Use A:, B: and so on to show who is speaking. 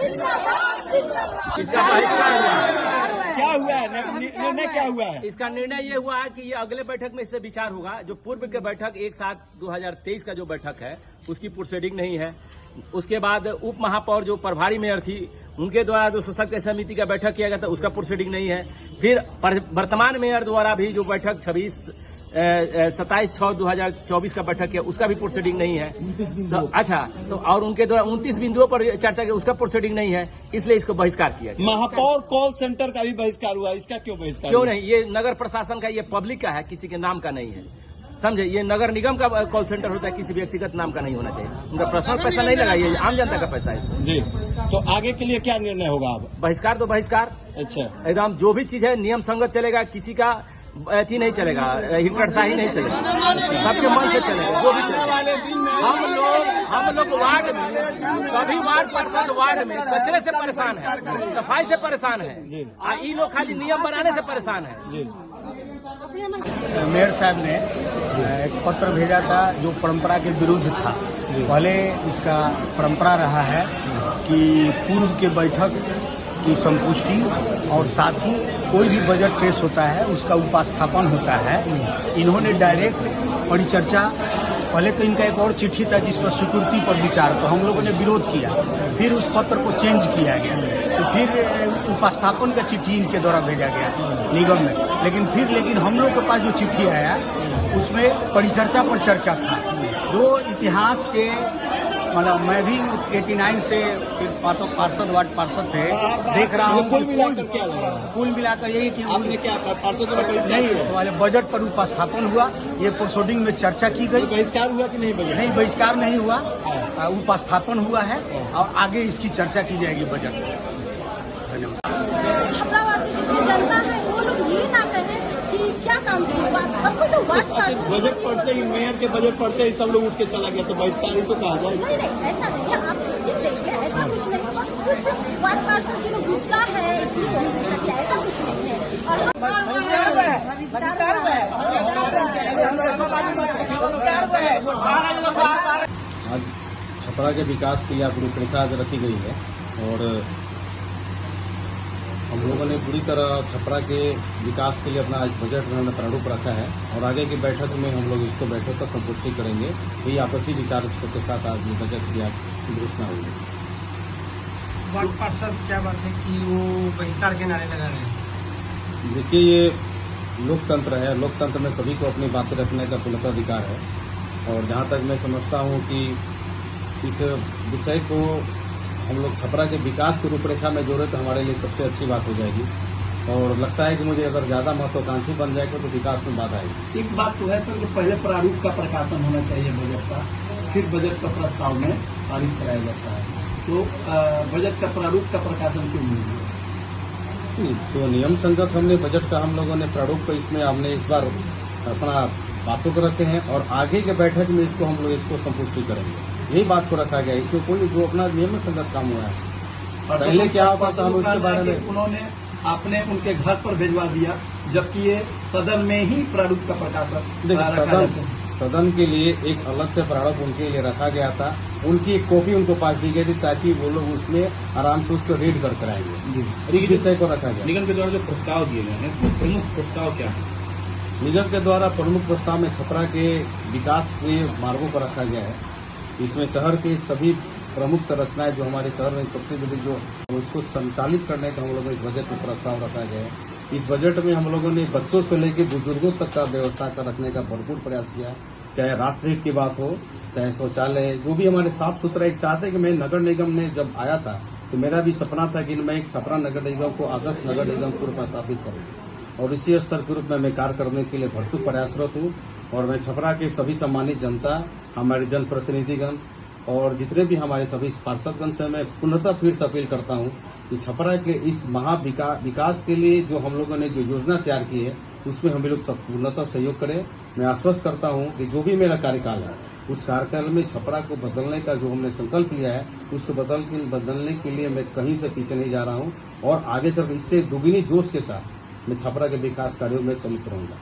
A: इसका बहिष्कार हुआ।
B: क्या हुआ है निर्णय, क्या हुआ है?
A: इसका निर्णय ये हुआ है कि ये अगले बैठक में इससे विचार होगा। जो पूर्व के बैठक 1/7/2023 का जो बैठक है उसकी प्रोसीडिंग नहीं है। उसके बाद उप महापौर जो प्रभारी मेयर थी उनके द्वारा जो सशक्त समिति का बैठक किया गया था उसका प्रोसीडिंग नहीं है। फिर वर्तमान मेयर द्वारा भी जो बैठक 27/6/2024 का बैठक किया उसका भी प्रोसीडिंग नहीं है।
B: 29 बिंदुओं।
A: अच्छा, तो और उनके द्वारा 29 बिंदुओं पर चर्चा की उसका प्रोसीडिंग नहीं है, इसलिए इसको बहिष्कार किया गया।
B: महापौर कॉल सेंटर का भी बहिष्कार हुआ, इसका क्यों बहिष्कार?
A: क्यों नहीं? ये नगर प्रशासन का, ये पब्लिक का है, किसी के नाम का नहीं है। समझे, ये नगर निगम का कॉल सेंटर होता है, किसी व्यक्तिगत नाम का नहीं होना चाहिए। उनका पर्सनल पैसा नहीं लगा, ये आम जनता का पैसा है
B: जी। तो आगे के लिए क्या निर्णय होगा अब?
A: बहिष्कार तो बहिष्कार।
B: अच्छा,
A: एकदम जो भी चीज है नियम संगत चलेगा, किसी का अथी नहीं चलेगा, हिटकटसाही नहीं चलेगा, सबके मन से चलेगा जो भी चलेगा। हम लोग वार्ड में सभी वार्ड पार्षद वार्ड में कचरे से परेशान है, सफाई से परेशान है, ये लोग खाली नियम बनाने से परेशान है।
C: मेयर साहब ने एक पत्र भेजा था जो परंपरा के विरुद्ध था। पहले इसका परंपरा रहा है कि पूर्व के बैठक की संपुष्टि और साथ ही कोई भी बजट पेश होता है उसका उपस्थापन होता है। इन्होंने डायरेक्ट परिचर्चा, पहले तो इनका एक और चिट्ठी था जिस पर स्वीकृति पर विचार, तो हम लोगों ने विरोध किया, फिर उस पत्र को चेंज किया गया, तो फिर उपस्थापन का चिट्ठी इनके द्वारा भेजा गया निगम में। लेकिन हम लोग के पास जो चिट्ठी आया उसमें परिचर्चा पर चर्चा था। जो इतिहास के मतलब मैं भी 89 से पार्षद वार्ड पार्षद थे, देख रहा हूँ कुल मिलाकर यही कि
B: आपने क्या पार्षद
C: नहीं वाले बजट पर उपस्थापन हुआ, ये प्रोसीडिंग में चर्चा की गई।
B: बहिष्कार हुआ कि नहीं?
C: नहीं, बहिष्कार नहीं हुआ, उपस्थापन हुआ है और आगे इसकी चर्चा की जाएगी बजट में।
D: सबको तो
B: बजट पढ़ते ही, मेयर के बजट पढ़ते ही सब लोग उठ के चला गया, तो बहिष्कार ही तो कहा जाए।
D: नहीं, ऐसा नहीं है, आप इसलिए देखिए, ऐसा कुछ नहीं है, बस कुछ वार्ड पार्षद की गुस्सा है इसलिए हो नहीं सकता, ऐसा कुछ नहीं है।
E: आज छपरा के विकास के लिए रूपरेखा रखी गई है और हम लोगों ने पूरी तरह छपरा के विकास के लिए अपना इस बजट में हमने प्रारूप रखा है और आगे की बैठक में हम लोग इसको बैठक पर संपुष्टि करेंगे। यही आपसी विचार के साथ आज ये बजट की घोषणा होगी।
C: वार्ड पार्षद क्या बात है कि वो बहिष्कार के नारे लगा रहे हैं?
E: देखिए, ये लोकतंत्र है, लोकतंत्र में सभी को अपनी बातें रखने का पूर्ण अधिकार है और जहाँ तक मैं समझता हूँ कि इस विषय को हम लोग छपरा के विकास की रूपरेखा में जोड़े तो हमारे लिए सबसे अच्छी बात हो जाएगी और लगता है कि मुझे अगर ज्यादा महत्वाकांक्षी बन जाएगा तो विकास में बाधा आएगी।
B: एक बात तो है सर कि पहले प्रारूप का प्रकाशन होना चाहिए बजट का, फिर बजट का प्रस्ताव में पारित कराया जाता है, तो बजट का प्रारूप का प्रकाशन क्यों नहीं हुआ?
E: तो नियम संगत हमने बजट का हम लोगों ने प्रारूप को इसमें हमने इस बार अपना बातों को रखे हैं और आगे के बैठक में इसको हम लोग इसको संपुष्टि करेंगे, यही बात को रखा गया। इसमें कोई जो अपना नियम संगत काम हुआ है, पहले क्या होता था हम उसके बारे में
B: उन्होंने आपने उनके घर पर भिजवा दिया, जबकि ये सदन में ही प्रारूप का प्रकाशन
E: सदन के लिए एक अलग से प्रारूप उनके लिए रखा गया था। उनकी एक कॉपी उनको पास दी गई थी ताकि वो लोग उसमें आराम से उसको रीड कर कराएंगे। इस विषय को रखा गया।
F: निगम के द्वारा जो प्रस्ताव दिए गए हैं, प्रमुख प्रस्ताव क्या है?
E: निगम के द्वारा प्रमुख प्रस्ताव में छपरा के विकास के मार्गों पर रखा गया है। इसमें शहर के सभी प्रमुख संरचनाएं जो हमारे शहर में सबसे बड़ी जो उसको संचालित करने का हम लोगों ने इस बजट में प्रस्ताव रखा गया है। इस बजट में हम लोगों ने बच्चों से लेकर बुजुर्गों तक का व्यवस्था का रखने का भरपूर प्रयास किया, चाहे राष्ट्रहित की बात हो, चाहे शौचालय, जो भी हमारे साफ सुथरा। एक चाहते कि मैं नगर निगम ने जब आया था तो मेरा भी सपना था कि मैं एक छपरा नगर निगम को आदर्श नगर निगम के रूप में स्थापित करूं और इसी स्तर के रूप में मैं कार्य करने के लिए भरपूर प्रयासरत हूं और मैं छपरा के सभी सम्मानित जनता, हमारे जनप्रतिनिधिगण और जितने भी हमारे सभी पार्षदगण से मैं पुनः फिर से अपील करता हूं कि छपरा के इस विकास के लिए जो हम लोगों ने जो योजना तैयार की है उसमें हम लोग पूर्णतः सहयोग करें। मैं आश्वस्त करता हूं कि जो भी मेरा कार्यकाल है उस कार्यकाल में छपरा को बदलने का जो हमने संकल्प लिया है उसको बदलने के लिए मैं कहीं से पीछे नहीं जा रहा हूं और आगे चलकर इससे दुगनी जोश के साथ मैं छपरा के विकास कार्यों में संलिप्त रहूंगा।